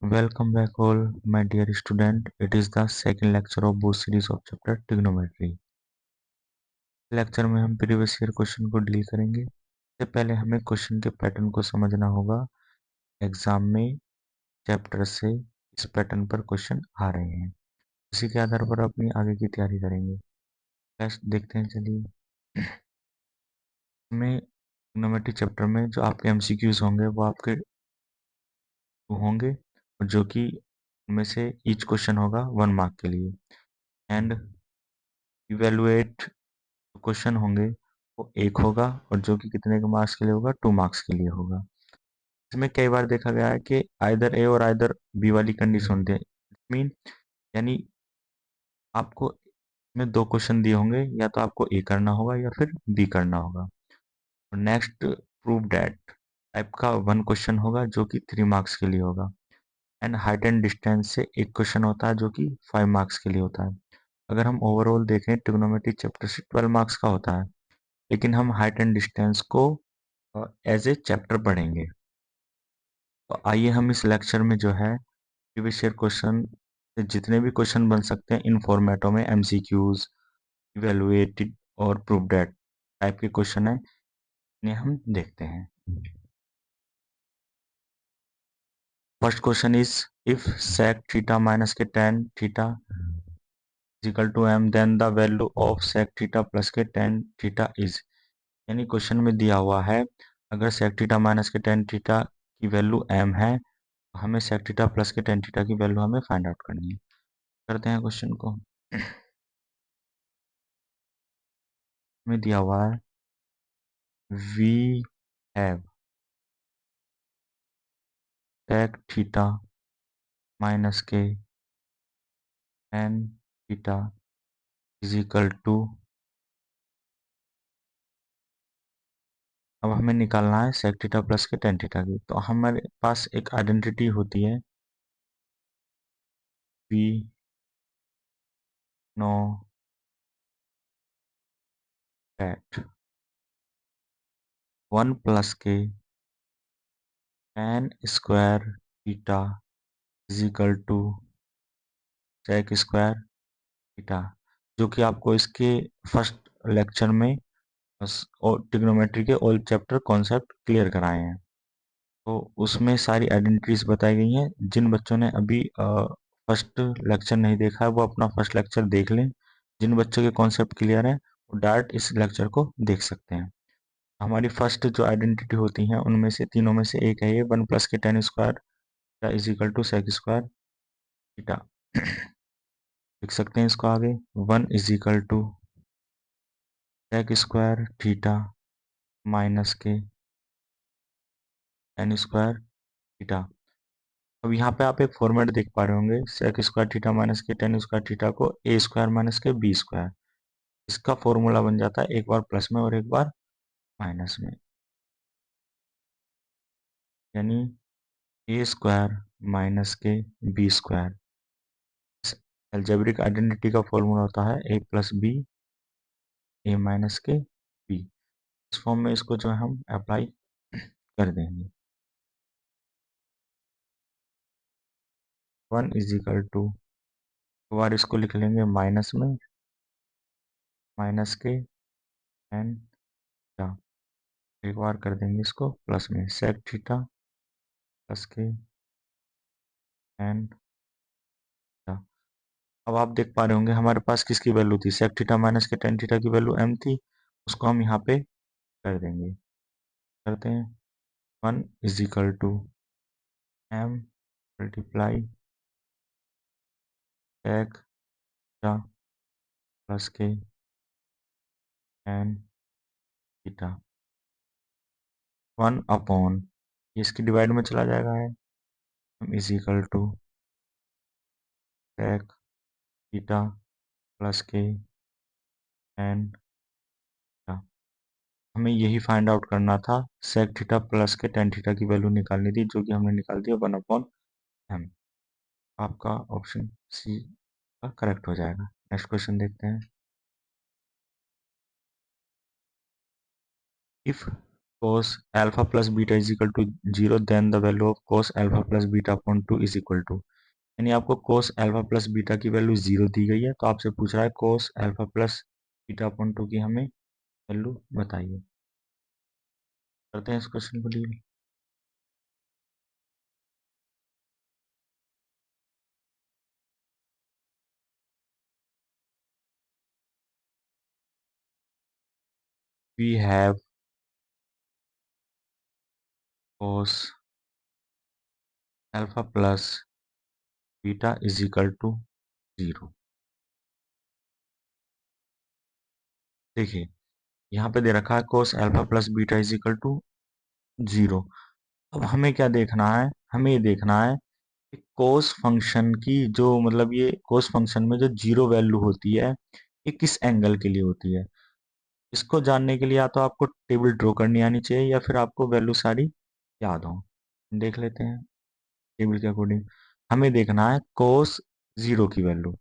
Welcome back all my dear student. It is the second lecture of both series of chapter trigonometry. Lecture में हम previous year question को deal करेंगे। इससे पहले हमें question के पैटर्न को समझना होगा। एग्जाम में चैप्टर से इस पैटर्न पर क्वेश्चन आ रहे हैं, उसी के आधार पर अपनी आगे की तैयारी करेंगे। नेक्स्ट देखते हैं, चलिए। हमें ट्रिग्नोमेट्री चैप्टर में जो आपके एमसीक्यूज होंगे वो आपके होंगे, और जो कि उनमें से ईच क्वेश्चन होगा 1 मार्क के लिए, एंड इवेलुएट क्वेश्चन होंगे वो 1 होगा, और जो कि कितने के मार्क्स के लिए होगा, 2 मार्क्स के लिए होगा। इसमें कई बार देखा गया है कि आइदर ए और आइदर बी वाली कंडीशन होती है। मीन यानी आपको इसमें 2 क्वेश्चन दिए होंगे, या तो आपको ए करना होगा या फिर बी करना होगा। और नेक्स्ट प्रूव डैट टाइप का 1 क्वेश्चन होगा जो कि 3 मार्क्स के लिए होगा। एंड हाइट एंड डिस्टेंस से 1 क्वेश्चन होता है जो कि 5 मार्क्स के लिए होता है। अगर हम ओवरऑल देखें, ट्रिग्नोमेट्री चैप्टर से 12 मार्क्स का होता है, लेकिन हम हाइट एंड डिस्टेंस को एज ए चैप्टर पढ़ेंगे। तो आइए हम इस लेक्चर में जो है प्रीवियस ईयर क्वेश्चन से जितने भी क्वेश्चन बन सकते हैं इन फॉर्मेटों में, एमसीक्यूज, इवेलुएटेड और प्रूफ दैट टाइप के क्वेश्चन है, इन्हें हम देखते हैं। First question is if sec theta minus के tan theta is equal to m, then the value of sec theta plus के tan थीटा इज। यानी क्वेश्चन में दिया हुआ है, अगर sec थीटा माइनस के tan थीटा की वैल्यू m है, तो हमें sec थीटा प्लस के tan थीटा की वैल्यू हमें फाइंड आउट करनी है। करते हैं क्वेश्चन को। में दिया हुआ है we have sec theta minus के tan theta is equal to, अब हमें निकालना है sec थीटा प्लस के tan थीटा की। तो हमारे पास एक आइडेंटिटी होती है, वी नो दैट 1 प्लस के tan square theta is equal to sec square theta, जो कि आपको इसके फर्स्ट लेक्चर में ट्रिग्नोमेट्री के ऑल चैप्टर कॉन्सेप्ट क्लियर कराए हैं। तो उसमें सारी आइडेंटिटीज बताई गई हैं। जिन बच्चों ने अभी फर्स्ट लेक्चर नहीं देखा है वो अपना फर्स्ट लेक्चर देख लें। जिन बच्चों के कॉन्सेप्ट क्लियर है वो डायरेक्ट इस लेक्चर को देख सकते हैं। हमारी फर्स्ट जो आइडेंटिटी होती हैं उनमें से तीनों में से एक है ये 1 प्लस के tan square is equal to sec square theta. लिख सकते हैं इसको आगे, 1 is equal to sec square theta minus के tan स्क्वायर थीटा। अब यहाँ पे आप एक फॉर्मेट देख पा रहे होंगे, sec स्क्वायर थीटा माइनस के tan स्क्वायर थीटा को a स्क्वायर माइनस के b स्क्वायर, इसका फॉर्मूला बन जाता है एक बार प्लस में और एक बार माइनस में, यानी a स्क्वायर माइनस के b स्क्वायर। अलजेब्रिक आइडेंटिटी का फॉर्मूला होता है a plus b a minus के b। इस फॉर्म में इसको जो है हम अप्लाई कर देंगे। 1 इज इक्वल टू, बार इसको लिख लेंगे माइनस में, माइनस के एन थीटा, एक बार कर देंगे इसको प्लस में, sec थीटा प्लस के एन थीटा। अब आप देख पा रहे होंगे हमारे पास किसकी वैल्यू थी, sec थीटा माइनस के tan थीटा की वैल्यू m थी, उसको हम यहाँ पे कर देंगे। करते हैं, 1 is equal to m multiply sec theta plus के एन थीटा, 1 अपॉन, इसकी डिवाइड में चला जाएगा है, m is equal to sec theta plus के एन थीटा। हमें यही फाइंड आउट करना था, sec थीटा प्लस के tan थीटा की वैल्यू निकालनी थी, जो कि हमने निकाल दिया 1 अपॉन m। आपका ऑप्शन सी का करेक्ट हो जाएगा। नेक्स्ट क्वेश्चन देखते हैं। If cos alpha plus beta is equal to 0, then the value of cos alpha plus beta upon 2 is equal to, यानी आपको cos alpha plus beta की value 0 दी गई है, तो आपसे पूछ रहा है cos alpha plus beta upon 2 की हमें वैल्यू बताइए। करते हैं इस क्वेश्चन को deal. We have cos alpha plus beta is equal to 0। देखिए यहाँ पे दे रखा है cos alpha plus beta is equal to 0। अब हमें क्या देखना है, हमें ये देखना है कि कोस फंक्शन की जो मतलब ये कोस फंक्शन में जो जीरो वैल्यू होती है ये किस एंगल के लिए होती है। इसको जानने के लिए या तो आपको टेबल ड्रॉ करनी आनी चाहिए या फिर आपको वैल्यू सारी याद हो। देख लेते हैं टेबल के अकॉर्डिंग। हमें देखना है कोस जीरो की वैल्यू।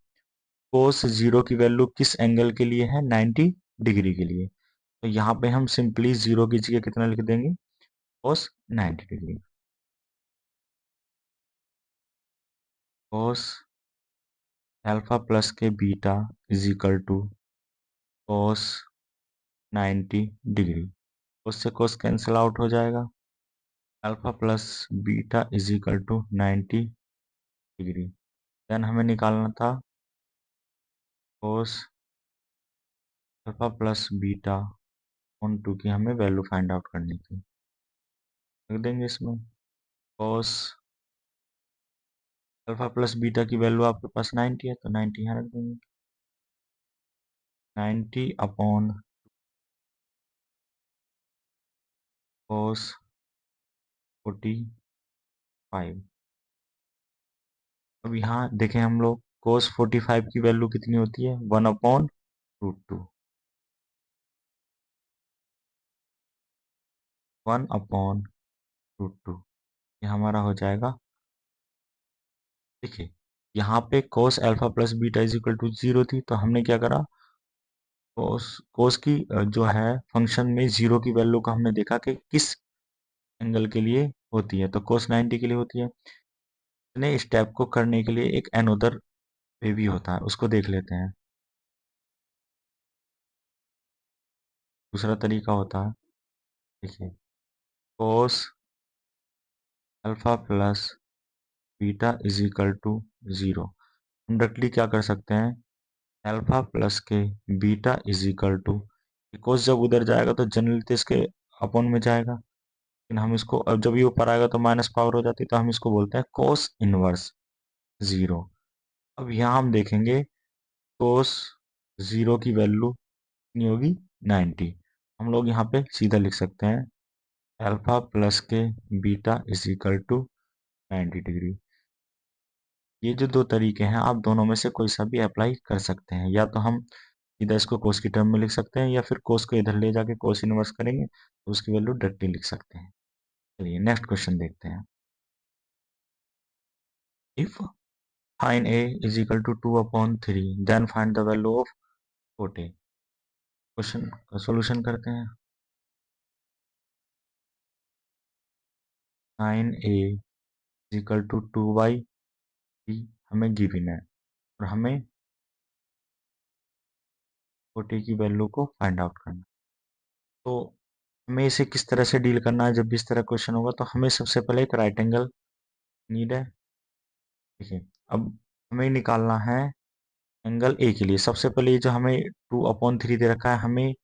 कोस जीरो की वैल्यू किस एंगल के लिए है, 90 डिग्री के लिए। तो यहाँ पे हम सिंपली जीरो की जगह कितना लिख देंगे, cos 90 degree. Cos alpha plus के beta is equal to cos 90 degree. उससे कोस कैंसिल आउट हो जाएगा। Alpha plus beta is equal to 90 degree. Then हमें निकालना था cos alpha plus beta on two की हमें वैल्यू फाइंड आउट करनी थी। रख देंगे इसमें कोस अल्फा प्लस बीटा की वैल्यू आपके पास 90 है, तो 90 यहाँ रख देंगे। 90 अपॉन कोस 45। अब यहाँ देखें हम लोग कोस 45 की वैल्यू कितनी होती है, 1/√2। 1/√2 ये हमारा हो जाएगा। देखिए यहाँ पे cos alpha plus beta is equal to 0 थी, तो हमने क्या करा, कोस कोस की जो है फंक्शन में जीरो की वैल्यू को हमने देखा कि किस एंगल के लिए होती है, तो कोस 90 के लिए होती है। इतने स्टेप को करने के लिए एक अनदर वे भी होता है, उसको देख लेते हैं। दूसरा तरीका होता है, देखिए cos alpha plus beta is equal to 0। हम डायरेक्टली क्या कर सकते हैं, अल्फा प्लस के beta is equal to, cos जब उधर जाएगा तो जनरली तो इसके अपॉन में जाएगा, लेकिन हम इसको अब जब ये ऊपर आएगा तो माइनस पावर हो जाती है, तो हम इसको बोलते हैं कोस इनवर्स 0। अब यहाँ हम देखेंगे कोस 0 की वैल्यू कितनी होगी, 90। हम लोग यहाँ पे सीधा लिख सकते हैं अल्फा प्लस के beta is equal to 90 degree. ये जो दो तरीके हैं आप दोनों में से कोई सा भी अप्लाई कर सकते हैं, या तो हम सीधा इसको कोस की टर्म में लिख सकते हैं या फिर कोस को इधर ले जाके कोस इनवर्स करेंगे तो उसकी वैल्यू डायरेक्टली लिख सकते हैं। चलिए नेक्स्ट क्वेश्चन देखते हैं। If sin a is equal to 2/3 then find the value of cot a। Question का सॉल्यूशन करते हैं। sin a is equal to 2/3 हमें गिवन है और हमें cot a की वैल्यू को फाइंड आउट करना है। तो हमें इसे किस तरह से डील करना है, जब भी इस तरह क्वेश्चन होगा तो हमें सबसे पहले एक राइट एंगल नीड है। देखिए अब हमें निकालना है एंगल ए के लिए। सबसे पहले ये जो हमें 2/3 दे रखा है, हमें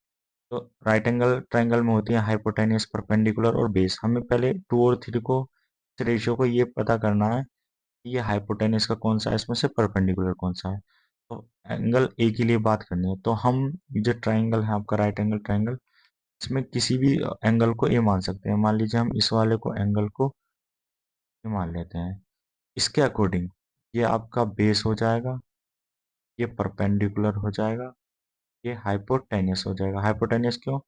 तो राइट एंगल ट्रायंगल में होती है हाइपोटेन्यूस, परपेंडिकुलर और बेस। हमें पहले 2 और 3 को, इस रेशियो को ये पता करना है कि ये हाइपोटेन्यूस का कौन सा है, इसमें से परपेंडिकुलर कौन सा है। तो एंगल ए के लिए बात करनी है, तो हम जो ट्रायंगल है आपका राइट एंगल ट्रायंगल, इसमें किसी भी एंगल को ए मान सकते हैं। मान लीजिए हम इस वाले को एंगल को ए मान लेते हैं। इसके अकॉर्डिंग ये आपका बेस हो जाएगा, ये परपेंडिकुलर हो जाएगा, ये हाइपोटेन्यूस हो जाएगा। हाइपोटेन्यूस क्यों,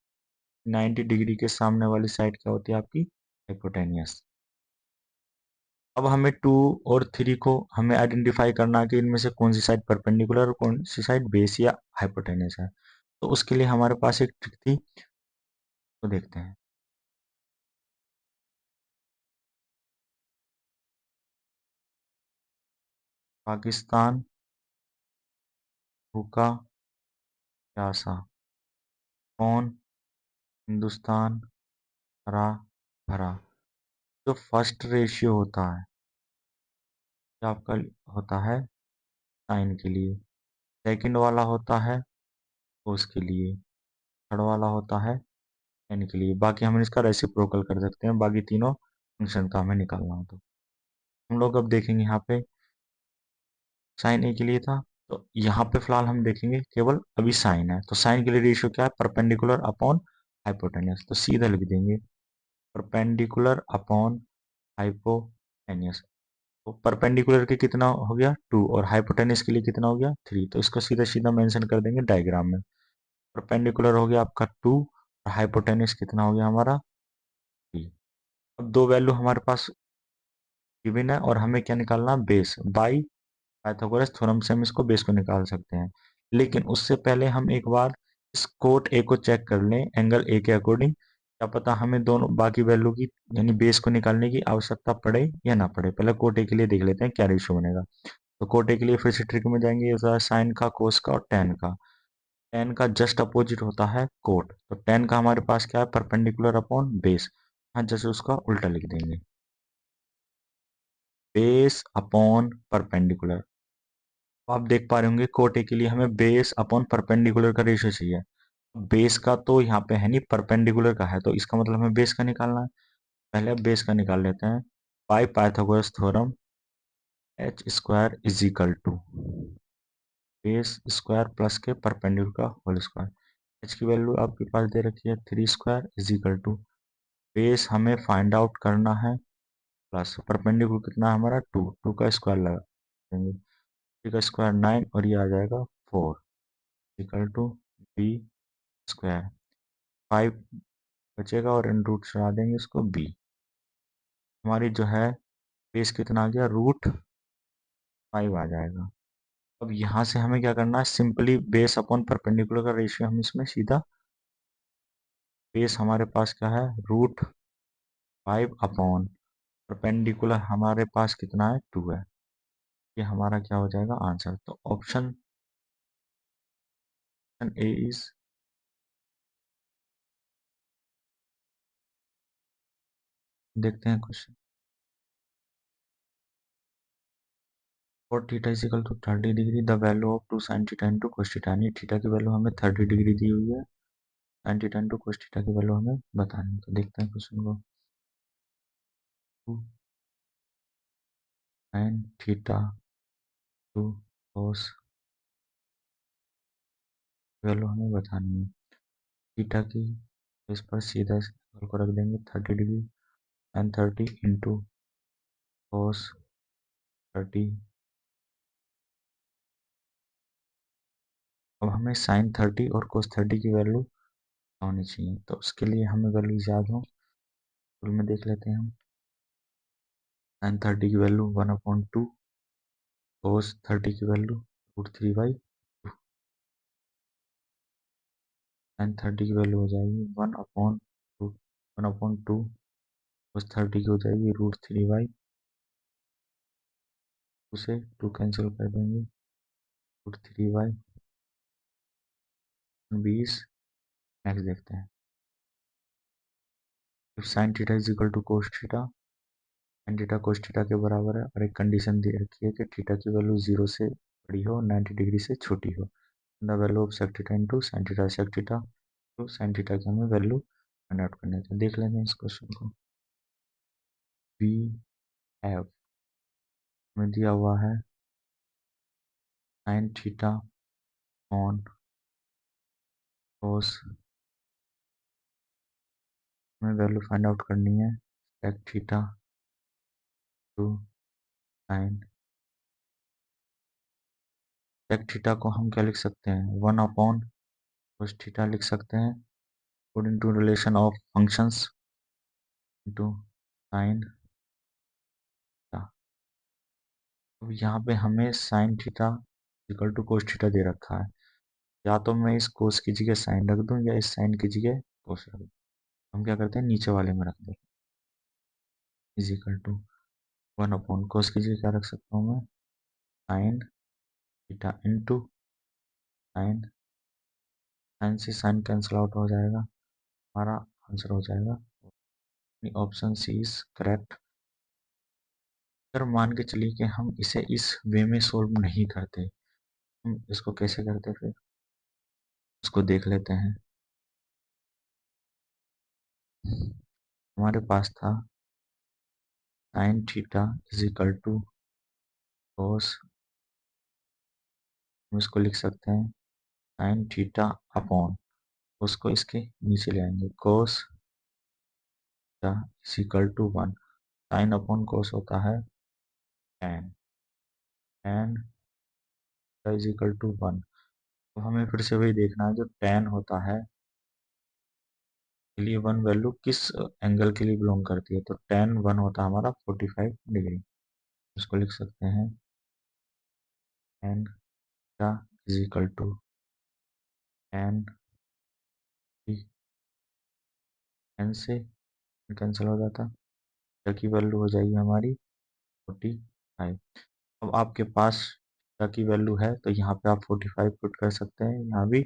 90 डिग्री के सामने वाली साइड क्या होती है आपकी, हाइपोटेन्यूस। अब हमें 2 और 3 को हमें आइडेंटिफाई करना है कि इनमें से कौन सी साइड परपेंडिकुलर और कौन सी साइड बेस या हाइपोटेन्यूस है। तो उसके लिए हमारे पास एक ट्रिक थी, तो देखते हैं। पाकिस्तान भूखा प्यासा। कौन? हिंदुस्तान हरा भरा। जो फर्स्ट रेशियो होता है जो आपका होता है साइन के लिए, सेकंड वाला होता है कोस के लिए, थर्ड वाला होता है एन के लिए। बाकी हम इसका रेसिप्रोकल कर सकते हैं, बाकी तीनों फंक्शन का हमें निकालना हो तो। हम लोग अब देखेंगे यहाँ पे साइन ए के लिए था, तो यहाँ पे फिलहाल हम देखेंगे केवल अभी साइन है, तो साइन के लिए रेशियो क्या है? Perpendicular upon hypotenuse. तो सीधा लिख देंगे परपेंडिकुलर अपॉन हाइपोटेनियस। तो परपेंडिकुलर के कितना हो गया 2, और हाइपोटेनियस के लिए कितना हो गया 3। तो इसको सीधा सीधा मेंशन कर देंगे डायग्राम में। परपेंडिकुलर हो गया आपका 2 और हाइपोटेनियस कितना हो गया हमारा 3। अब दो वैल्यू हमारे पास गिवन है और हमें क्या निकालना? बेस। बाई पाइथागोरस थ्योरम से हम इसको बेस को निकाल सकते हैं, लेकिन उससे पहले हम एक बार इस कोट ए को चेक कर लें एंगल ए के अकॉर्डिंग। क्या पता हमें दोनों बाकी वैल्यू की यानी बेस को निकालने की आवश्यकता पड़े या ना पड़े। पहले कोट ए के लिए देख लेते हैं क्या रेशियो बनेगा। तो कोट ए के लिए फिर से ट्रिक में जाएंगे, साइन का, कोस का और टेन का। टेन का जस्ट अपोजिट होता है कोट, तो टेन का हमारे पास क्या है? Perpendicular upon base. हाँ, जैसे उसका उल्टा लिख देंगे, बेस अपॉन परपेंडिकुलर। आप देख पा रहे होंगे कोट ए के लिए हमें बेस अपॉन परपेंडिकुलर का रेशियो चाहिए। बेस का तो यहाँ पे है नहीं, परपेंडिकुलर का है, तो इसका मतलब हमें बेस का निकालना है। पहले अब बेस का निकाल लेते हैं। By Pythagoras theorem h square is equal to base square plus के परपेंडिकुलर का होल स्क्वायर। एच की वैल्यू आपके पास दे रखी है 3 square is equal to base हमें फाइंड आउट करना है प्लस परपेंडिकुलर कितना है हमारा 2, 2 का स्क्वायर लगा देंगे, 3 का स्क्वायर 9 और ये आ जाएगा 4 इक्वल टू बी स्क्वायर। 5 बचेगा और इन रूट चढ़ा देंगे इसको बी। हमारी जो है बेस कितना आ गया? √5 आ जाएगा। अब यहाँ से हमें क्या करना है? सिंपली बेस अपॉन परपेंडिकुलर का रेशियो हम इसमें सीधा, बेस हमारे पास क्या है? √5 अपॉन परपेंडिकुलर हमारे पास कितना है? 2 है। ये हमारा क्या हो जाएगा? आंसर। तो ऑप्शन ए इज, देखते हैं क्वेश्चन। और theta is equal to 30 degree, the value of 2 sin theta into cos theta. यानी थीटा की वैल्यू हमें 30 डिग्री दी हुई है, sin theta into cos theta की वैल्यू हमें बतानी है। तो देखते हैं क्वेश्चन को। 2 sin theta two cos value हमें बतानी है। थीटा की इस पर सीधा इस को रख देंगे 30 डिग्री, sin 30 इंटू cos 30। अब हमें sin 30 और cos 30 की वैल्यू होनी चाहिए, तो उसके लिए हमें वैल्यू याद हो। फुल में देख लेते हैं हम। sin 30 की वैल्यू 1/2, cos 30 की वैल्यू √3/2। sin 30 की वैल्यू हो जाएगी 1/2, cos 30 की हो जाएगी √3/2। उसे 2 कैंसिल कर देंगे, √3/20। नेक्स्ट देखते हैं। sin theta is equal to cos theta, sin theta cos theta के बराबर है, और एक कंडीशन दे रखी है कि थीटा की वैल्यू 0 से बड़ी हो, 90 डिग्री से छोटी हो। The value of sec theta into sin theta, sec theta तो sin थीटा की हमें वैल्यू फाइंड आउट करनी है। तो देख लेंगे इस क्वेश्चन को। वी हैव में दिया हुआ है sin थीटा ऑन cos, हमें वैल्यू फाइंड आउट करनी है sec theta two sin। sec theta को हम क्या लिख सकते हैं? 1/cos थीटा लिख सकते हैं, according to relation of functions into sin theta. अब यहाँ पे हमें sin theta equal to cos theta दे रखा है, या तो मैं इस cos की जगह sin रख दूं या इस sin की जगह cos रख दूं। हम क्या करते हैं? नीचे वाले में रख दें, इज इक्वल टू 1/cos की जगह क्या रख सकता हूँ मैं? Sine theta into sine, sine से साइन कैंसिल आउट हो जाएगा, हमारा आंसर हो जाएगा ऑप्शन सी इज करेक्ट। अगर मान के चलिए कि हम इसे इस वे में सोल्व नहीं करते, हम इसको कैसे करते फिर उसको देख लेते हैं। हमारे पास था sine theta is equal to cos, हम इसको लिख सकते हैं साइन थीटा अपॉन, उसको इसके नीचे ले आएंगे cos theta is equal to 1, sine upon cos होता है tan, tan is equal to 1। तो हमें फिर से वही देखना है, जो tan होता है के लिए 1 वैल्यू किस एंगल के लिए बिलोंग करती है, तो tan 1 होता है हमारा 45 डिग्री। इसको लिख सकते हैं tan theta is equal to tan, tan से कैंसिल हो जाता, थीटा की वैल्यू हो जाएगी हमारी 45। अब आपके पास थीटा की वैल्यू है तो यहाँ पे आप 45 पुट कर सकते हैं, यहाँ भी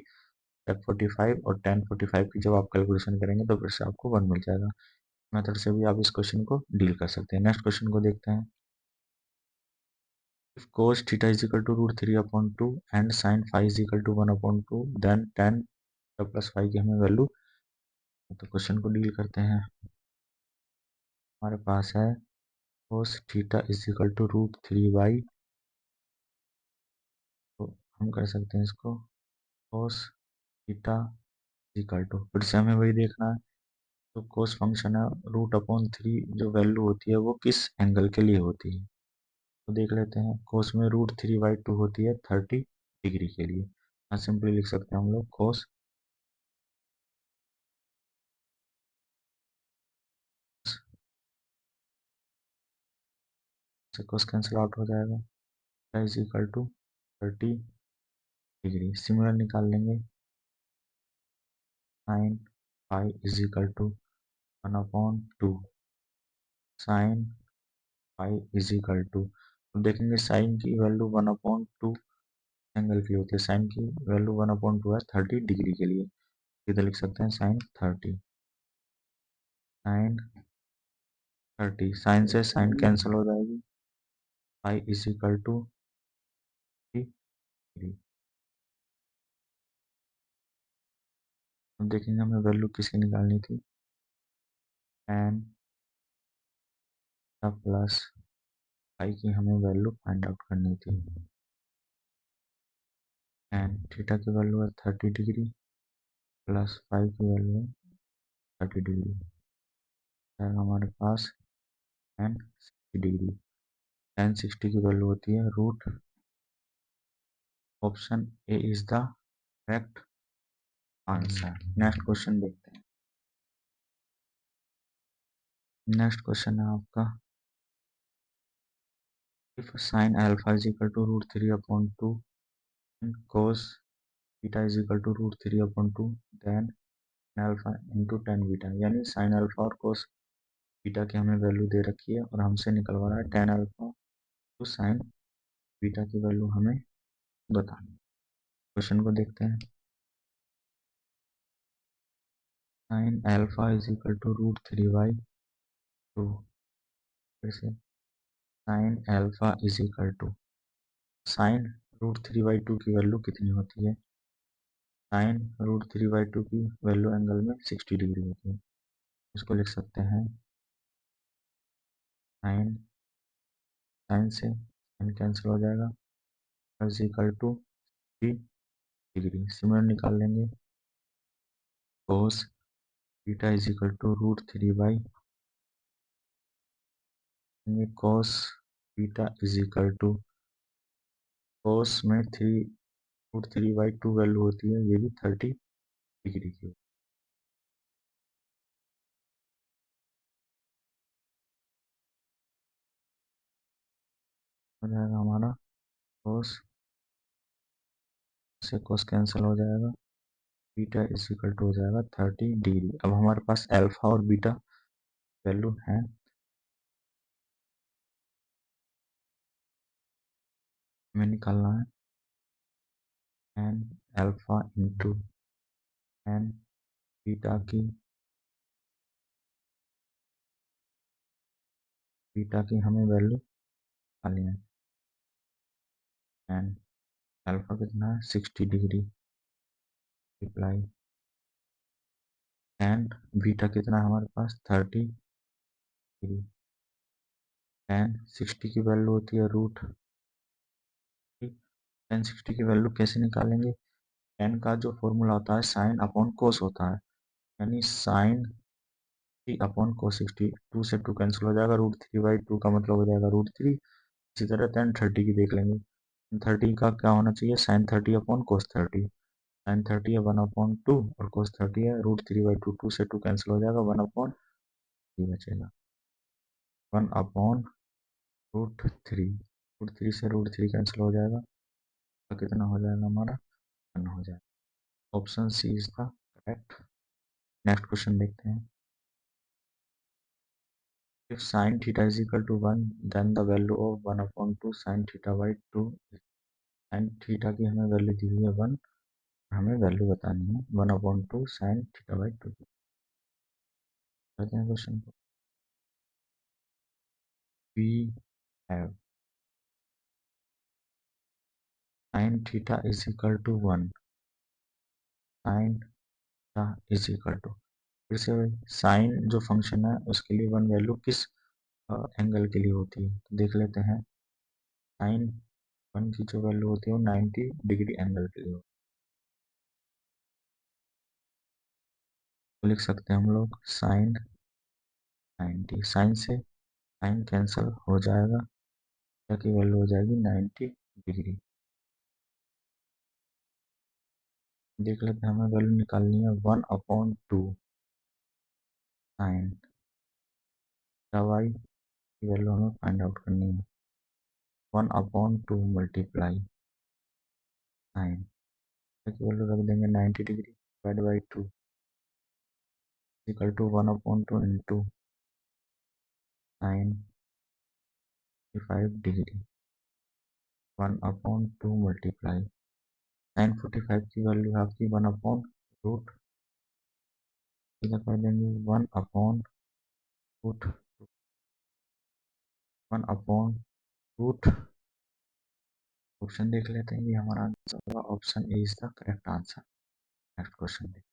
टेक 45 और tan 45 की जब आप कैलकुलेशन करेंगे तो फिर से आपको 1 मिल जाएगा। मेथड से भी आप इस क्वेश्चन को डील कर सकते हैं। नेक्स्ट क्वेश्चन को देखते हैं। If cos theta is equal to root 3 upon 2 and sin phi is equal to 1 upon 2 then tan plus phi की हमें वैल्यू, तो क्वेश्चन को डील करते हैं। हमारे पास है cos theta is equal to root 3 by, तो हम कर सकते हैं इसको cos theta is equal to, फिर से हमें वही देखना है, तो cos फंक्शन है रूट अपॉन 3, जो वैल्यू होती है वो किस एंगल के लिए होती है, तो देख लेते हैं। कोस में रूट 3/2 होती है 30 डिग्री के लिए, यहाँ सिंपली लिख सकते हैं हम लोग कोस, से कोस कैंसिल आउट हो जाएगा, is equal to 30 degree. Similar निकाल लेंगे, sine phi is equal to 1/2 sine phi is equal to, अब देखेंगे साइन की वैल्यू 1/2 एंगल की होती है, साइन की वैल्यू 1/2 है 30 डिग्री के लिए, इधर लिख सकते हैं साइन 30, साइन 30, साइन से साइन कैंसिल हो जाएगी, phi is equal to degree. अब देखेंगे हमें वैल्यू किसकी निकालनी थी, tan प्लस फाई की हमें वैल्यू फाइंड आउट करनी थी। tan थीटा की वैल्यू है 30 डिग्री प्लस फाई की वैल्यू है 30 डिग्री, हमारे पास tan 60 डिग्री, tan 60 की वैल्यू होती है root, option A is the correct answer. Next question देखते हैं। नेक्स्ट क्वेश्चन है आपका, if sine alpha is equal to root 3 upon 2 and cos beta is equal to root 3 upon 2 then alpha into tan beta, यानी sine alpha और cos beta की हमें value दे रखी है और हमसे निकलवा रहा है tan अल्फा तो साइन बीटा की वैल्यू हमें बतानी। क्वेश्चन को देखते हैं। Sine alpha is equal to root 3/2, फिर से sine alpha is equal to, sine root 3/2 की वैल्यू कितनी होती है, साइन रूट 3/2 की वैल्यू एंगल में 60 डिग्री होती है, इसको लिख सकते हैं साइन, साइन से साइन कैंसिल हो जाएगा, is equal to 3 degree. Similar निकाल लेंगे, cos beta is equal to root 3 by, cos beta is equal to, cos में रूट 3/2 वैल्यू होती है, ये भी 30 डिग्री की हो जाएगा हमारा, कोस से कोस कैंसिल हो जाएगा, बीटा इज इक्वल टू हो जाएगा 30 डिग्री। अब हमारे पास अल्फा और बीटा वैल्यू है, हमें निकालना है tan alpha into tan beta की हमें वैल्यू निकालनी है। tan अल्फा कितना है 60 डिग्री रिप्लाई tan बीटा कितना है हमारे पास 30 डिग्री। tan 60 की वैल्यू होती है रूट। tan 60 की वैल्यू कैसे निकालेंगे? tan का जो फॉर्मूला होता है साइन अपॉन कोस होता है, यानी साइन 3 अपॉन कोस 60। 2 से 2 कैंसिल हो जाएगा, √3/2 का मतलब हो जाएगा √3। इसी तरह tan 30 की देख लेंगे। 30 का क्या होना चाहिए? साइन 30 अपॉन कोस 30। साइन 30 है 1/2 और कोस 30 है √3/2। 2 से 2 कैंसिल हो जाएगा, 1/3 बचेगा। 1/√3। √3 से √3 कैंसिल हो जाएगा, तो कितना हो जाएगा हमारा? 1 हो जाएगा। Option C is the correct. Next question देखते हैं। If sin theta is equal to 1, then the value of 1/2 sin theta by 2। sin theta की हमें वैल्यू दी हुई है 1, हमें वैल्यू बतानी है 1/2 sin थीटा बाई 2। करते हैं क्वेश्चन को। We have sin theta is equal to 1, sin theta is equal to, फिर से वही साइन जो फंक्शन है उसके लिए 1 वैल्यू किस एंगल के लिए होती है, तो देख लेते हैं। साइन 1 की जो वैल्यू होती है वो 90 डिग्री एंगल के लिए होती है। तो लिख सकते हैं हम लोग साइन 90, साइन से साइन कैंसिल हो जाएगा, थीटा की वैल्यू हो जाएगी 90 डिग्री। देख लेते हैं, हमें वैल्यू निकालनी है 1/2 साइन थीटा बाई की वैल्यू हमें फाइंड आउट करनी है। 1/2 मल्टीप्लाई साइन की वैल्यू रख देंगे 90 degree divide by 2 equal to 1/2 into sine 45 degree. 1/2 multiply sine 45 की वैल्यू है आपकी 1/√, इधर कर देंगे 1/√, 1/√। ऑप्शन देख लेते हैं, ये हमारा आंसर होगा option A is the correct answer. Next question देखिए।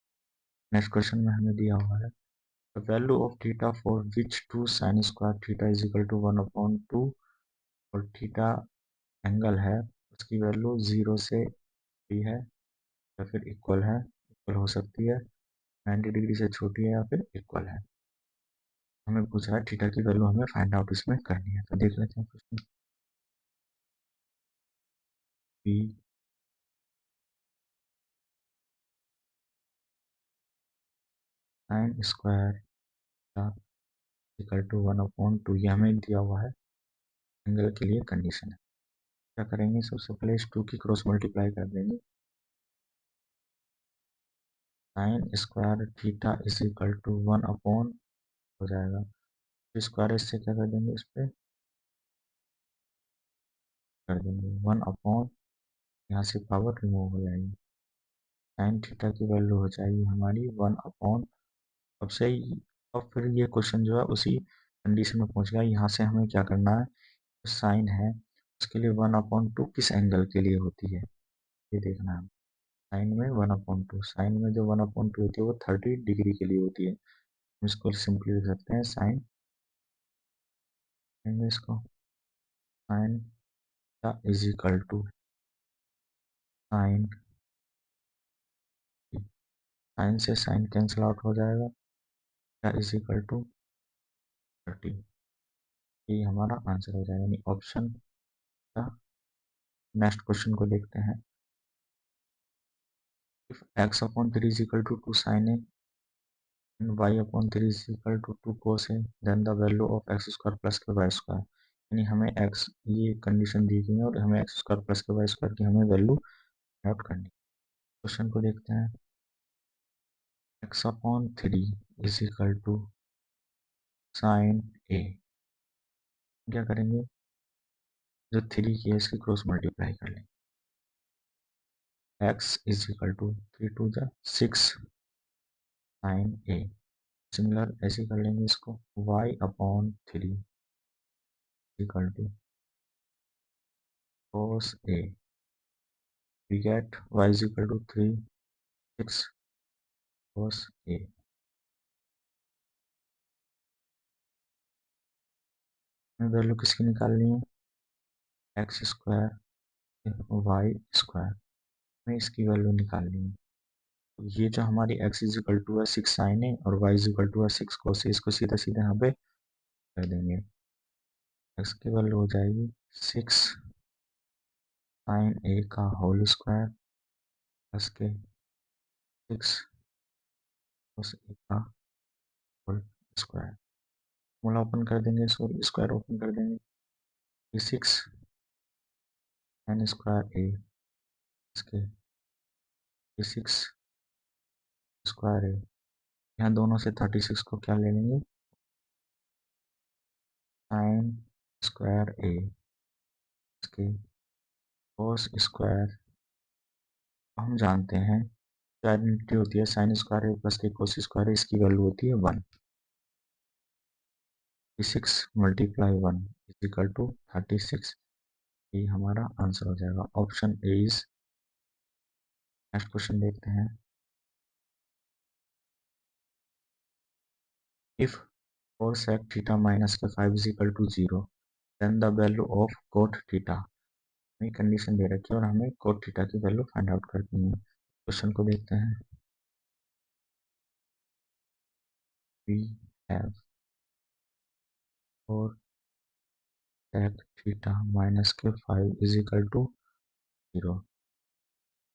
नेक्स्ट क्वेश्चन में हमें दिया हुआ है the value of theta for which 2 sine square theta is equal to 1/2 और थीटा एंगल है उसकी वैल्यू 0 से भी है या फिर इक्वल है, इक्वल हो सकती है, 90 डिग्री से छोटी है या फिर इक्वल है। हमें पूछा है थीटा की वैल्यू हमें फाइंड आउट इसमें करनी है, तो देख लेते हैं question. B sine square equal to 1/2, ये हमें दिया हुआ है, एंगल के लिए कंडीशन है। क्या करेंगे, सबसे पहले इस 2 की क्रॉस मल्टीप्लाई कर देंगे। Sine square theta is equal to 1/, हो जाएगा, स्क्वायर इससे क्या कर देंगे, इस पर कर देंगे 1/, यहाँ से पावर रिमूव हो जाएगी। साइन थीटा की वैल्यू हो जाएगी हमारी 1/। अब से अब फिर ये क्वेश्चन जो है उसी कंडीशन में पहुंच गया। यहाँ से हमें क्या करना है, जो साइन है उसके लिए 1/2 किस एंगल के लिए होती है ये देखना है। साइन में 1/2, साइन में जो 1/2 होती है वो 30 डिग्री के लिए होती है। हम इसको सिंपली लिख सकते हैं साइन, इसको sine is equal to sine, sine से साइन कैंसिल आउट हो जाएगा, इज इक्वल टू 30। ये हमारा आंसर हो जाएगा, यानी ऑप्शन का। नेक्स्ट क्वेश्चन को देखते हैं। If x/3 is equal to 2 sin a and y/3 is equal to 2 cos a, then the value of x square plus के y square, यानी हमें x, ये कंडीशन दी गई है और हमें x स्क्वायर प्लस के y स्क्वायर की हमें वैल्यू नोट करनी है। क्वेश्चन को देखते हैं। x/3 is equal to sine a, क्या करेंगे, जो 3 की है इसकी क्रॉस मल्टीप्लाई कर लेंगे। x is equal to 3 to the 6 sin a। Similar ऐसे कर लेंगे इसको, y upon 3 equal to cos a। we get y is equal to 3 6 cos a। हमें वैल्यू किसकी निकालनी है, एक्स स्क्वायर वाई स्क्वायर, हमें इसकी वैल्यू निकालनी है। तो ये जो हमारी x इज इक्वल टू है 6 साइन ए और y इज इक्वल टू है 6 cos a, इसको सीधा सीधा यहाँ पे कर देंगे। x की वैल्यू हो जाएगी 6 साइन ए का होल स्क्वायर प्लस के 6 cos a का होल स्क्वायर। फॉर्मूला ओपन कर देंगे, सॉरी स्क्वायर ओपन कर देंगे। 6 साइन स्क्वायर ए इसके 6 स्क्वायर ए, यहाँ दोनों से 36 को क्या ले लेंगे, साइन स्क्वायर ए इसके cos स्क्वायर। हम जानते हैं आइडेंटिटी होती है साइन स्क्वायर ए प्लस के कोस स्क्वायर, इसकी वैल्यू होती है 1। 36 मल्टीप्लाई 1 इज इक्वल टू 36। ये हमारा आंसर हो जाएगा, option A is. Next question देखते हैं। If four sec theta minus के 5 is equal to 0 then the value of cot theta. हमें कंडीशन दे रखी है और हमें कोट थीटा की वैल्यू फाइंड आउट करनी है। क्वेश्चन को देखते हैं। We have four sec theta minus के 5 इज इक्वल टू 0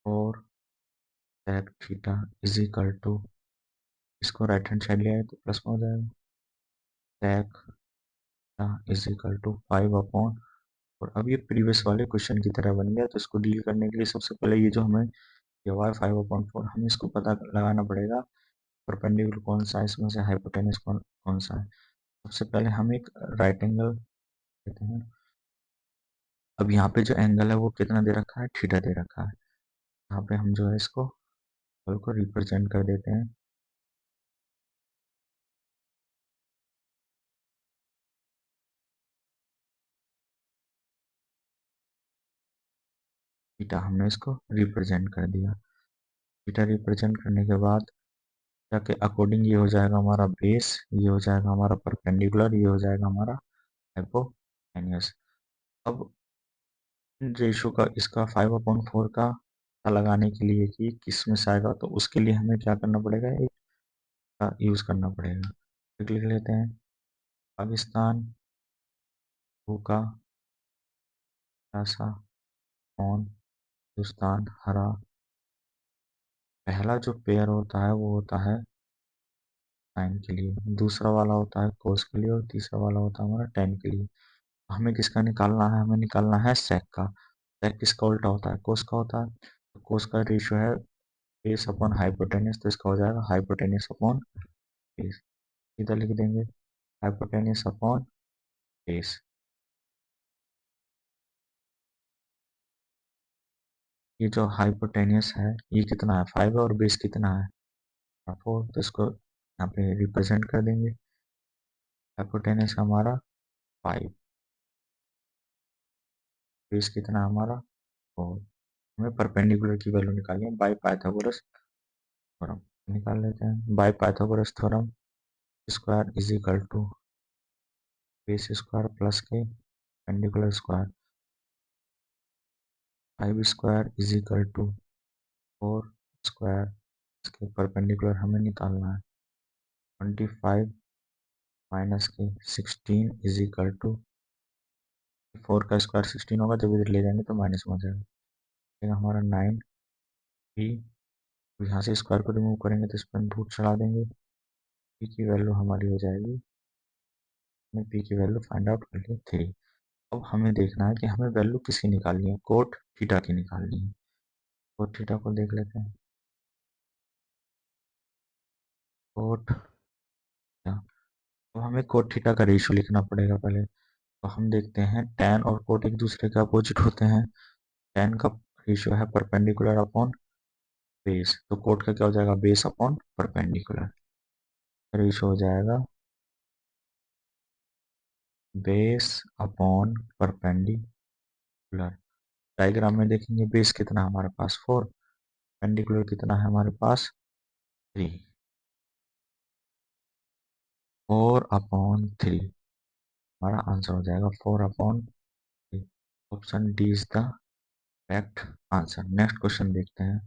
और sec theta is equal to, इसको राइट हैंड साइड ले आए तो प्लस में हो जाएगा, sec theta is equal to 5 upon. और अब ये प्रीवियस वाले क्वेश्चन की तरह बन गया, तो इसको डील करने के लिए सबसे पहले ये जो हमें दिया हुआ है 5/4, हमें इसको पता लगाना पड़ेगा परपेंडिकुलर कौन सा है, इसमें से हाइपोटेनस कौन सा है। सबसे पहले हम एक राइट एंगल लेते हैं। अब यहाँ पे जो एंगल है वो कितना दे रखा है, थीटा दे रखा है। यहाँ पे हम जो है इसको रिप्रेजेंट कर देते हैं। थीटा हमने इसको रिप्रेजेंट कर दिया। थीटा रिप्रेजेंट करने के बाद के अकॉर्डिंग ये हो जाएगा हमारा बेस, ये हो जाएगा हमारा परपेंडिकुलर, ये हो जाएगा हमारा हाइपोटेन्यूस। अब रेशो का इसका 5/4 का पता लगाने के लिए कि किस में से आएगा, तो उसके लिए हमें क्या करना पड़ेगा, एक का यूज करना पड़ेगा। एक लिख लेते हैं, पाकिस्तान भू का पैसा कौन, हिंदुस्तान हरा। पहला जो पेयर होता है वो होता है साइन के लिए, दूसरा वाला होता है कोस के लिए और तीसरा वाला होता है हमारा टेन के लिए। हमें किसका निकालना है, हमें निकालना है सेक का। सेक किसका उल्टा होता है, कोस का होता है। तो कोस का रेशियो है बेस अपॉन हाइपोटेनस, तो इसका हो जाएगा हाइपोटेनस अपॉन बेस। इधर लिख देंगे हाइपोटेनस अपॉन बेस। ये जो हाइपोटेनस है ये कितना है, 5 है, और बेस कितना है 4, तो इसको यहाँ पे रिप्रेजेंट कर देंगे। हाइपोटेनस हमारा 5, बेस कितना हमारा 4। हमें परपेंडिकुलर की वैल्यू निकालनी है बाय पाइथागोरस थ्योरम। निकाल लेते हैं, by Pythagoras theorem square is equal to base square plus के perpendicular square. 5 square is equal to 4 square, इसके परपेंडिकुलर हमें निकालना है। 25 माइनस के 16 इज इक्वल टू 4 का स्क्वायर 16 होगा, जब इधर ले जाएंगे तो माइनस में हो जाएगा। हमारा 9 पी, यहाँ से स्क्वायर को रिमूव करेंगे तो इस पर रूट चढ़ा देंगे। पी की वैल्यू हमारी हो जाएगी, हमने पी की वैल्यू फाइंड आउट कर ली 3। अब हमें देखना है कि हमें वैल्यू किसकी निकालनी है, कोट थीटा की निकालनी है। कोट थीटा को देख लेते हैं। कोट, अब हमें कोट थीटा का रेशियो लिखना पड़ेगा पहले। तो हम देखते हैं tan और cot एक दूसरे के अपोजिट होते हैं। tan का रेशियो है परपेंडिकुलर अपॉन बेस, तो cot का क्या हो जाएगा, बेस अपॉन परपेंडिकुलर। रेशियो हो जाएगा बेस अपॉन परपेंडिकुलर। डायग्राम में देखेंगे बेस कितना है हमारे पास 4, परपेंडिकुलर कितना है हमारे पास 3, 4/3 हमारा आंसर हो जाएगा 4/3। Option D is the correct answer. Next question देखते हैं।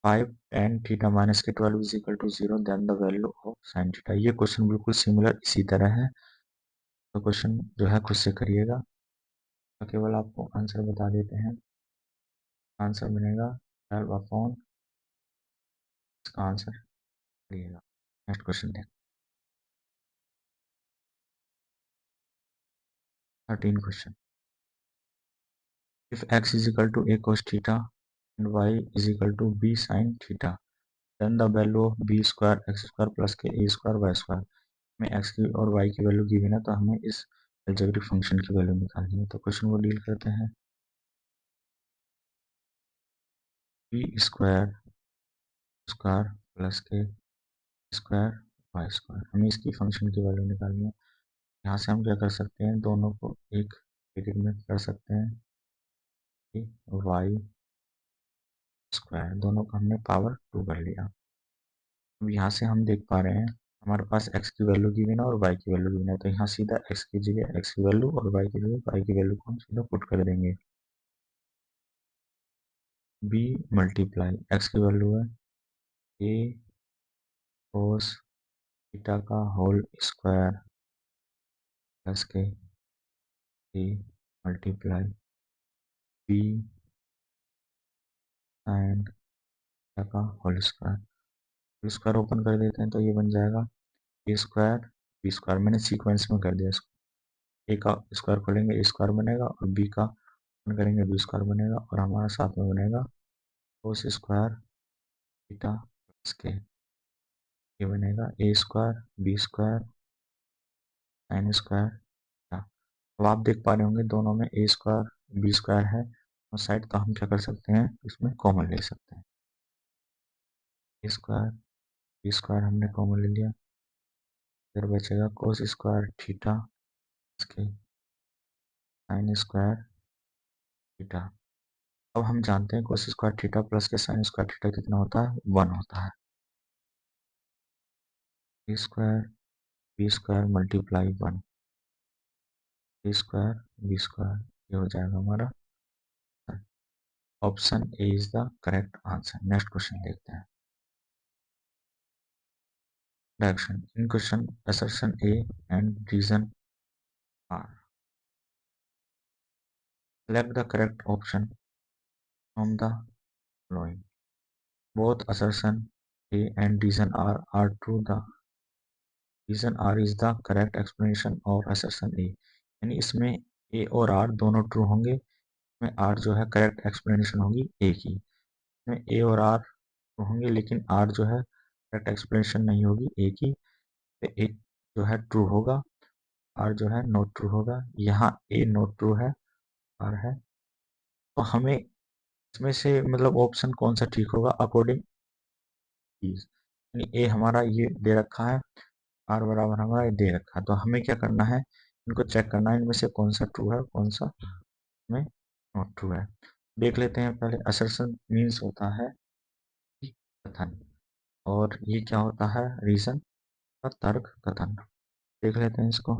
5 tan थीटा माइनस के 12 is equal to 0 then the value of sine theta. ये क्वेश्चन बिल्कुल सिमिलर इसी तरह है, तो क्वेश्चन जो है खुद से करिएगा। तो केवल आपको आंसर बता देते हैं। आंसर बनेगा 12/, इसका आंसर करिएगा। नेक्स्ट क्वेश्चन देखते 13 question. If x is equal to a cos theta and y is equal to b sin theta, then the value of b square x square plus k a square y square। में x की और y की value given है, तो हमें इस algebraic function की value निकालनी है। तो क्वेश्चन को डील करते हैं। b स्क्वायर स्क्वायर प्लस के स्क्वायर वाई स्क्वायर, हमें इसकी फंक्शन की वैल्यू निकालनी है। यहाँ से हम क्या कर सकते हैं, दोनों को एक ब्रैकेट में कर सकते हैं कि वाई स्क्वायर, दोनों को हमने पावर 2 कर लिया। अब यहाँ से हम देख पा रहे हैं हमारे पास x की वैल्यू गिवन है और y की वैल्यू गिवन है, तो यहाँ सीधा x की जगह x की वैल्यू और y की जगह y की वैल्यू को हम सीधा पुट कर देंगे। b मल्टीप्लाई x की वैल्यू है a cos थीटा का होल स्क्वायर प्लस के a multiply b sine theta का whole square. Whole square open कर देते हैं तो ये बन जाएगा a स्क्वायर बी स्क्वायर। मैंने सीक्वेंस में कर दिया इसको, a का स्क्वायर खोलेंगे a स्क्वायर बनेगा और b का ओपन करेंगे b स्क्वायर बनेगा, और हमारा साथ में बनेगा कोस स्क्वायर थीटा प्लस के, ये बनेगा a square B square sine square theta. अब आप देख पा रहे होंगे दोनों में a स्क्वायर बी स्क्वायर है, और साइड का हम क्या कर सकते हैं, इसमें कॉमन ले सकते हैं। a स्क्वायर बी स्क्वायर हमने कॉमन ले लिया, फिर बचेगा कोस स्क्वायर थीटा प्लस के साइन स्क्वायर थीटा। अब हम जानते हैं कोस स्क्वायर थीटा प्लस के साइन स्क्वायर थीटा कितना होता है, 1 होता है। a square B square multiply 1, a square B square, ये हो जाएगा हमारा option A is the correct answer. Next question देखते हैं। Direction in question assertion A and reason are, select the correct option from the following। both assertion A and reason are true, the reason R is the correct explanation और assertion A, यानी इसमें A और R दोनों true होंगे, इसमें R जो है correct explanation होगी A की। इसमें A और R ट्रू होंगे लेकिन R जो है करेक्ट एक्सप्लेनेशन नहीं होगी A की, तो A जो है ट्रू होगा, R जो है नॉट ट्रू होगा। यहाँ A नॉट ट्रू है, R है, तो हमें इसमें से मतलब ऑप्शन कौन सा ठीक होगा अकॉर्डिंग इज, यानी ए हमारा ये दे रखा है, आर बराबर हमारा ये दे रखा है, तो हमें क्या करना है, इनको चेक करना है इनमें से कौन सा ट्रू है कौन सा में नॉट ट्रू है। देख लेते हैं पहले। असर्शन मीन्स होता है कथन, और ये क्या होता है, रीजन का तर्क कथन। देख लेते हैं इसको।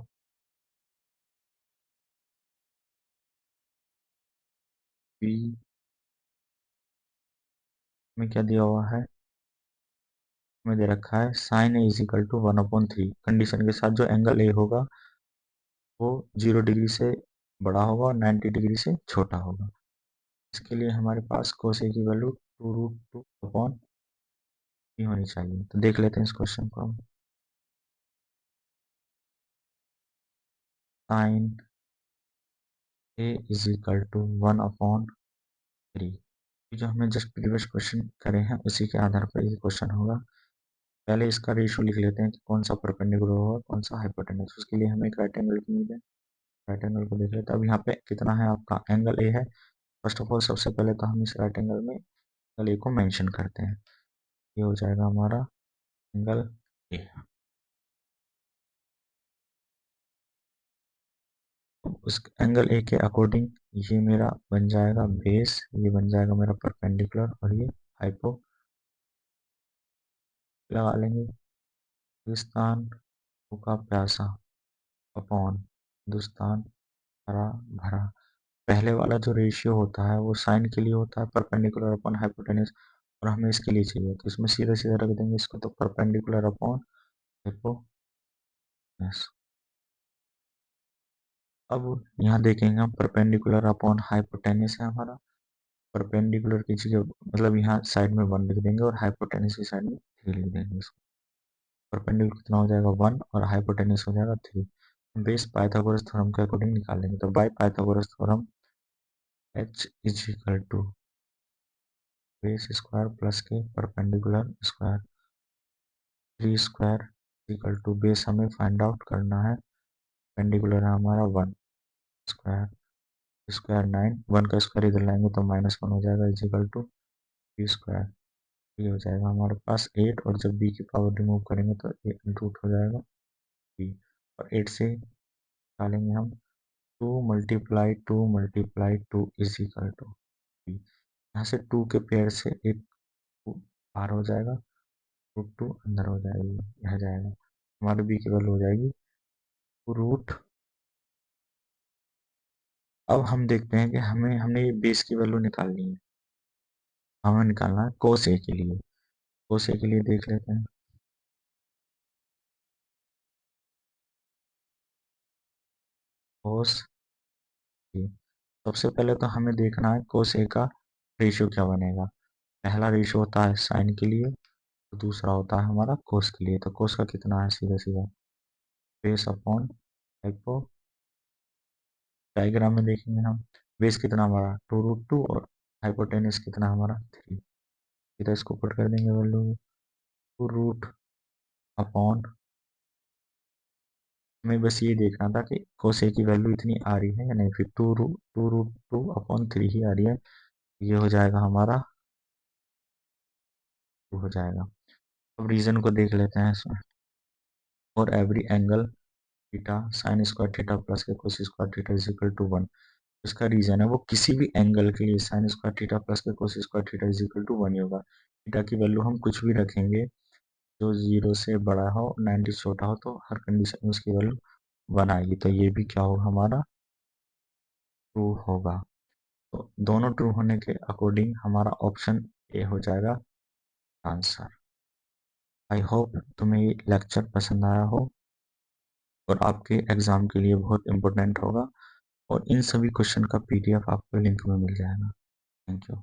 बी में क्या दिया हुआ है, में दे रखा है sine A is equal to 1/3, condition के साथ जो एंगल ए होगा वो 0 डिग्री से बड़ा होगा और 90 डिग्री से छोटा होगा। इसके लिए हमारे पास कोस ए की वैल्यू 2√2/3 होनी चाहिए। तो देख लेते हैं इस क्वेश्चन को हम। Sine A is equal to 1/3, जो हमने जस्ट प्रीवियस क्वेश्चन करे हैं उसी के आधार पर ये क्वेश्चन होगा। पहले इसका रेशियो लिख लेते हैं कि कौन सा परपेंडिकुलर होगा कौन सा हाइपोटेन्यूज। उसके लिए हमें एक राइट एंगल की नीड है। राइट एंगल को देख लेते हैं। अब यहाँ पे कितना है आपका एंगल ए है। फर्स्ट ऑफ ऑल सबसे पहले तो हम इस राइट एंगल में एंगल ए को मेंशन करते हैं। ये हो जाएगा हमारा एंगल ए। उस एंगल ए के अकॉर्डिंग ये मेरा बन जाएगा बेस, ये बन जाएगा मेरा परपेंडिकुलर, और ये हाइपो लगा लेंगे। हिंदुस्तान भूखा प्यासा अपॉन हिंदुस्तान हरा भरा। पहले वाला जो रेशियो होता है वो साइन के लिए होता है, परपेंडिकुलर अपॉन हाइपोटेन्यूज, और हमें इसके लिए चाहिए तो इसमें सीधा सीधा रख देंगे इसको, तो परपेंडिकुलर अपॉन हाइपोटेन्यूज। अब यहाँ देखेंगे हम परपेंडिकुलर अपॉन हाइपोटेन्यूज है हमारा। परपेंडिकुलर की जगह मतलब यहाँ साइड में 1 लिख देंगे और हाइपोटेन्यूज की साइड में 3 लिख देंगे। इसको परपेंडिकुलर कितना हो जाएगा 1 और हाइपोटेन्यूज हो जाएगा 3। बेस पाइथागोरस थ्योरम के अकॉर्डिंग निकाल लेंगे, तो by Pythagoras theorem h is equal to base square plus के perpendicular square 3 square equal to base हमें फाइंड आउट करना है, परपेंडिकुलर है हमारा 1 स्क्वायर स्क्वायर 9, 1 का स्क्वायर इधर लाएंगे तो -1 हो जाएगा इज इक्वल टू 3 स्क्वायर। ये हो जाएगा हमारे पास 8, और जब b की पावर रिमूव करेंगे तो रूट हो जाएगा b, और 8 से निकालेंगे हम 2 × 2 × 2 इज इक्वल टू b। यहाँ से 2 के पेयर से एक बाहर हो जाएगा, √2 अंदर हो जाएगी, यह जाएगा हमारे b की वैल्यू हो जाएगी रूट। अब हम देखते हैं कि हमने ये बेस की वैल्यू निकालनी है। हमें निकालना है कोस ए के लिए। कोस ए के लिए देख लेते हैं। कोस ए, सबसे पहले तो हमें देखना है कोस ए का रेशियो क्या बनेगा। पहला रेशियो होता है साइन के लिए, तो दूसरा होता है हमारा कोस के लिए। तो कोस का कितना है, सीधा सीधा बेस अपॉन हाइपो। डायग्राम में देखेंगे हम, बेस कितना हमारा 2√2 और हाइपोटेन्यूज कितना हमारा 3। सीधा इसको पुट कर देंगे वैल्यू, 2 रूट अपॉन, हमें बस ये देखना था कि कोस ए की वैल्यू इतनी आ रही है या नहीं, फिर 2√2 अपॉन 3 ही आ रही है, ये हो जाएगा हमारा 2 हो जाएगा। अब रीजन को देख लेते हैं इसमें, और every angle theta sine square theta plus के cos square theta is equal to 1। इसका रीजन है वो किसी भी एंगल के लिए साइन स्क्वायर थीटा प्लस के cos square theta is equal to 1 ही होगा। थीटा की वैल्यू हम कुछ भी रखेंगे जो 0 से बड़ा हो 90 से छोटा हो, तो हर कंडीशन में उसकी वैल्यू 1 आएगी। तो ये भी क्या होगा हमारा ट्रू होगा। तो दोनों ट्रू होने के अकॉर्डिंग हमारा ऑप्शन ए हो जाएगा आंसर। आई होप तुम्हें ये लेक्चर पसंद आया हो और आपके एग्जाम के लिए बहुत इंपॉर्टेंट होगा, और इन सभी क्वेश्चन का पीडीएफ आपको लिंक में मिल जाएगा। Thank you.